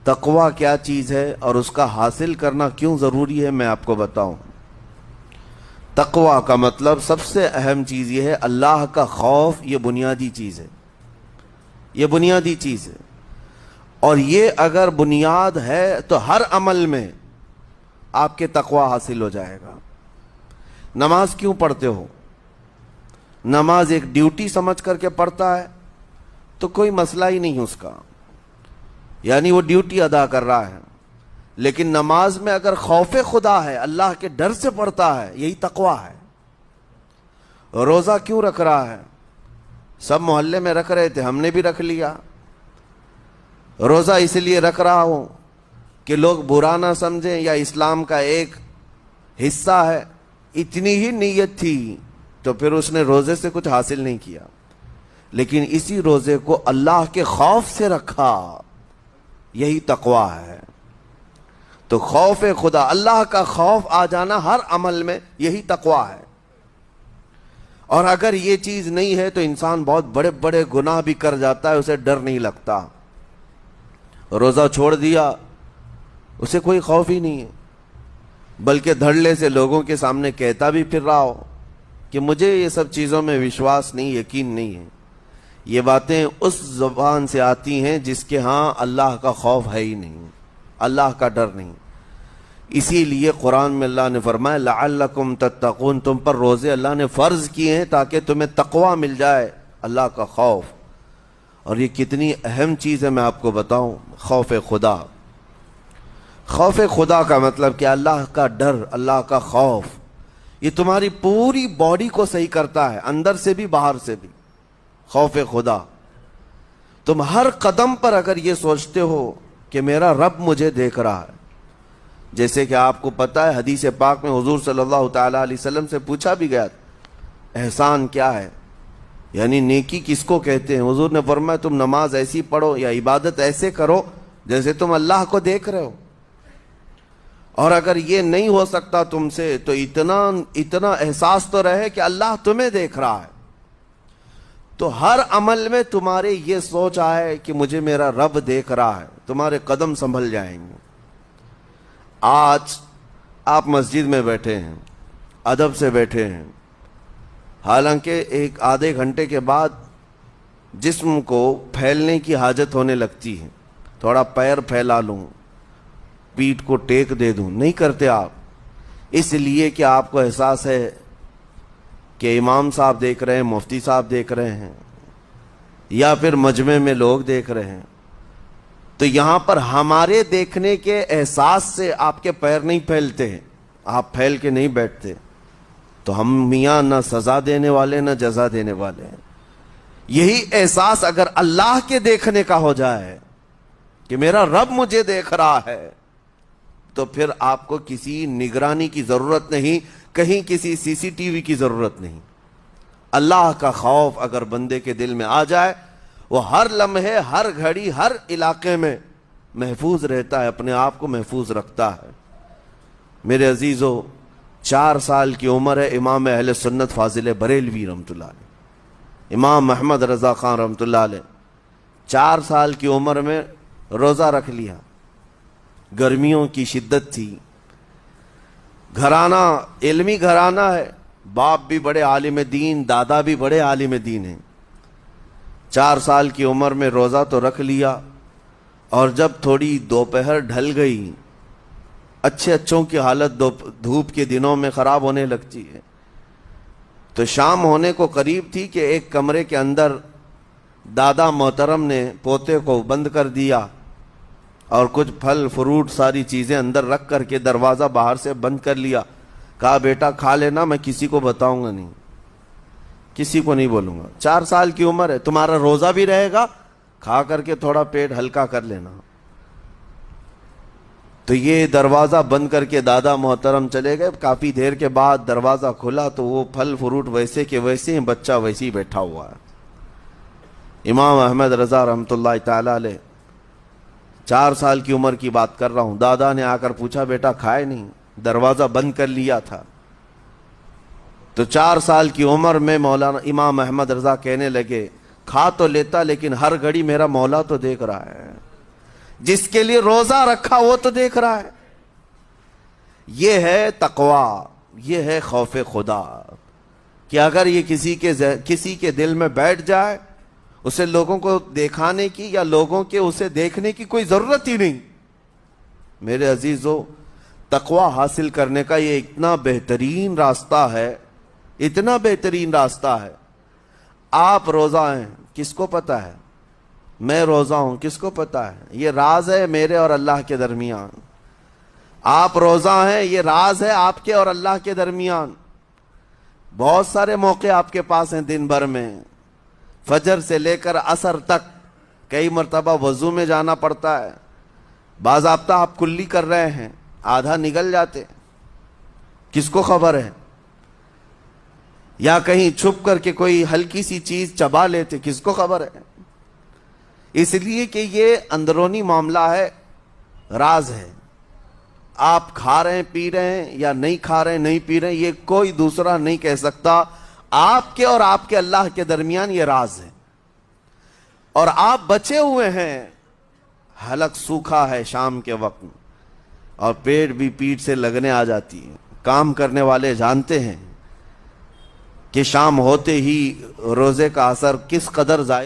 تقوی کیا چیز ہے اور اس کا حاصل کرنا کیوں ضروری ہے میں آپ کو بتاؤں۔ تقوی کا مطلب سب سے اہم چیز یہ ہے اللہ کا خوف، یہ بنیادی چیز ہے، یہ بنیادی چیز ہے، اور یہ اگر بنیاد ہے تو ہر عمل میں آپ کے تقوی حاصل ہو جائے گا۔ نماز کیوں پڑھتے ہو؟ نماز ایک ڈیوٹی سمجھ کر کے پڑھتا ہے تو کوئی مسئلہ ہی نہیں اس کا، یعنی وہ ڈیوٹی ادا کر رہا ہے، لیکن نماز میں اگر خوف خدا ہے، اللہ کے ڈر سے پڑھتا ہے، یہی تقوی ہے۔ روزہ کیوں رکھ رہا ہے؟ سب محلے میں رکھ رہے تھے، ہم نے بھی رکھ لیا۔ روزہ اس لیے رکھ رہا ہوں کہ لوگ برا نہ سمجھیں یا اسلام کا ایک حصہ ہے، اتنی ہی نیت تھی تو پھر اس نے روزے سے کچھ حاصل نہیں کیا، لیکن اسی روزے کو اللہ کے خوف سے رکھا، یہی تقوی ہے۔ تو خوف خدا، اللہ کا خوف آ جانا ہر عمل میں، یہی تقوی ہے۔ اور اگر یہ چیز نہیں ہے تو انسان بہت بڑے بڑے گناہ بھی کر جاتا ہے، اسے ڈر نہیں لگتا۔ روزہ چھوڑ دیا، اسے کوئی خوف ہی نہیں ہے، بلکہ دھڑلے سے لوگوں کے سامنے کہتا بھی پھر رہا ہو کہ مجھے یہ سب چیزوں میں وشواس نہیں، یقین نہیں ہے۔ یہ باتیں اس زبان سے آتی ہیں جس کے ہاں اللہ کا خوف ہے ہی نہیں، اللہ کا ڈر نہیں۔ اسی لیے قرآن میں اللہ نے فرمایا لعلکم تتقون، تم پر روزے اللہ نے فرض کیے ہیں تاکہ تمہیں تقوی مل جائے، اللہ کا خوف۔ اور یہ کتنی اہم چیز ہے میں آپ کو بتاؤں، خوف خدا۔ خوف خدا کا مطلب کہ اللہ کا ڈر، اللہ کا خوف، یہ تمہاری پوری باڈی کو صحیح کرتا ہے، اندر سے بھی باہر سے بھی۔ خوف خدا، تم ہر قدم پر اگر یہ سوچتے ہو کہ میرا رب مجھے دیکھ رہا ہے، جیسے کہ آپ کو پتہ ہے حدیث پاک میں حضور صلی اللہ تعالی علیہ وسلم سے پوچھا بھی گیا احسان کیا ہے، یعنی نیکی کس کو کہتے ہیں؟ حضور نے فرمایا تم نماز ایسی پڑھو یا عبادت ایسے کرو جیسے تم اللہ کو دیکھ رہے ہو۔ اور اگر یہ نہیں ہو سکتا تم سے تو اتنا احساس تو رہے کہ اللہ تمہیں دیکھ رہا ہے، تو ہر عمل میں تمہارے یہ سوچ آئے کہ مجھے میرا رب دیکھ رہا ہے، تمہارے قدم سنبھل جائیں گے۔ آج آپ مسجد میں بیٹھے ہیں، ادب سے بیٹھے ہیں، حالانکہ ایک آدھے گھنٹے کے بعد جسم کو پھیلنے کی حاجت ہونے لگتی ہے، تھوڑا پیر پھیلا لوں، پیٹھ کو ٹیک دے دوں، نہیں کرتے آپ، اس لیے کہ آپ کو احساس ہے کہ امام صاحب دیکھ رہے ہیں، مفتی صاحب دیکھ رہے ہیں، یا پھر مجمع میں لوگ دیکھ رہے ہیں۔ تو یہاں پر ہمارے دیکھنے کے احساس سے آپ کے پیر نہیں پھیلتے ہیں، آپ پھیل کے نہیں بیٹھتے۔ تو ہم میاں نہ سزا دینے والے نہ جزا دینے والے ہیں۔ یہی احساس اگر اللہ کے دیکھنے کا ہو جائے کہ میرا رب مجھے دیکھ رہا ہے، تو پھر آپ کو کسی نگرانی کی ضرورت نہیں، کہیں کسی سی سی ٹی وی کی ضرورت نہیں۔ اللہ کا خوف اگر بندے کے دل میں آ جائے، وہ ہر لمحے، ہر گھڑی، ہر علاقے میں محفوظ رہتا ہے، اپنے آپ کو محفوظ رکھتا ہے۔ میرے عزیزو، 4 سال کی عمر ہے امام اہل سنت فاضل بریلوی رحمۃ اللہ علیہ، امام محمد رضا خان رحمۃ اللہ علیہ، 4 سال کی عمر میں روزہ رکھ لیا۔ گرمیوں کی شدت تھی، گھرانہ علمی گھرانہ ہے، باپ بھی بڑے عالم دین، دادا بھی بڑے عالم دین ہیں۔ 4 سال کی عمر میں روزہ تو رکھ لیا، اور جب تھوڑی دوپہر ڈھل گئی، اچھوں کی حالت دھوپ کے دنوں میں خراب ہونے لگتی ہے، تو شام ہونے کو قریب تھی کہ ایک کمرے کے اندر دادا محترم نے پوتے کو بند کر دیا اور کچھ پھل فروٹ ساری چیزیں اندر رکھ کر کے دروازہ باہر سے بند کر لیا۔ کہا بیٹا کھا لینا، میں کسی کو بتاؤں گا نہیں، کسی کو نہیں بولوں گا۔ 4 سال کی عمر ہے، تمہارا روزہ بھی رہے گا، کھا کر کے تھوڑا پیٹ ہلکا کر لینا۔ تو یہ دروازہ بند کر کے دادا محترم چلے گئے۔ کافی دیر کے بعد دروازہ کھلا تو وہ پھل فروٹ ویسے کے ویسے ہیں، بچہ ویسے ہی بیٹھا ہوا ہے۔ امام احمد رضا رحمۃ اللہ تعالی علیہ، 4 سال کی عمر کی بات کر رہا ہوں، دادا نے آ کر پوچھا بیٹا کھائے نہیں؟ دروازہ بند کر لیا تھا۔ تو 4 سال کی عمر میں مولانا امام احمد رضا کہنے لگے کھا تو لیتا، لیکن ہر گھڑی میرا مولا تو دیکھ رہا ہے، جس کے لیے روزہ رکھا وہ تو دیکھ رہا ہے. یہ ہے تقوی، یہ ہے خوف خدا، کہ اگر یہ کسی کے دل میں بیٹھ جائے، اسے لوگوں کو دکھانے کی یا لوگوں کے اسے دیکھنے کی کوئی ضرورت ہی نہیں. میرے عزیزو، تقوی حاصل کرنے کا یہ اتنا بہترین راستہ ہے، اتنا بہترین راستہ ہے. آپ روزہ ہیں، کس کو پتا ہے؟ میں روزہ ہوں، کس کو پتا ہے؟ یہ راز ہے میرے اور اللہ کے درمیان. آپ روزہ ہیں، یہ راز ہے آپ کے اور اللہ کے درمیان. بہت سارے موقع آپ کے پاس ہیں دن بھر میں، فجر سے لے کر عصر تک. کئی مرتبہ وضو میں جانا پڑتا ہے، باضابطہ آپ کلی کر رہے ہیں، آدھا نگل جاتے، کس کو خبر ہے؟ یا کہیں چھپ کر کے کوئی ہلکی سی چیز چبا لیتے، کس کو خبر ہے؟ اس لیے کہ یہ اندرونی معاملہ ہے، راز ہے. آپ کھا رہے ہیں، پی رہے ہیں یا نہیں کھا رہے ہیں، نہیں پی رہے ہیں، یہ کوئی دوسرا نہیں کہہ سکتا. آپ کے اور آپ کے اللہ کے درمیان یہ راز ہے. اور آپ بچے ہوئے ہیں، حلق سوکھا ہے شام کے وقت، اور پیٹ بھی پیٹ سے لگنے آ جاتی ہے. کام کرنے والے جانتے ہیں کہ شام ہوتے ہی روزے کا اثر کس قدر ضائع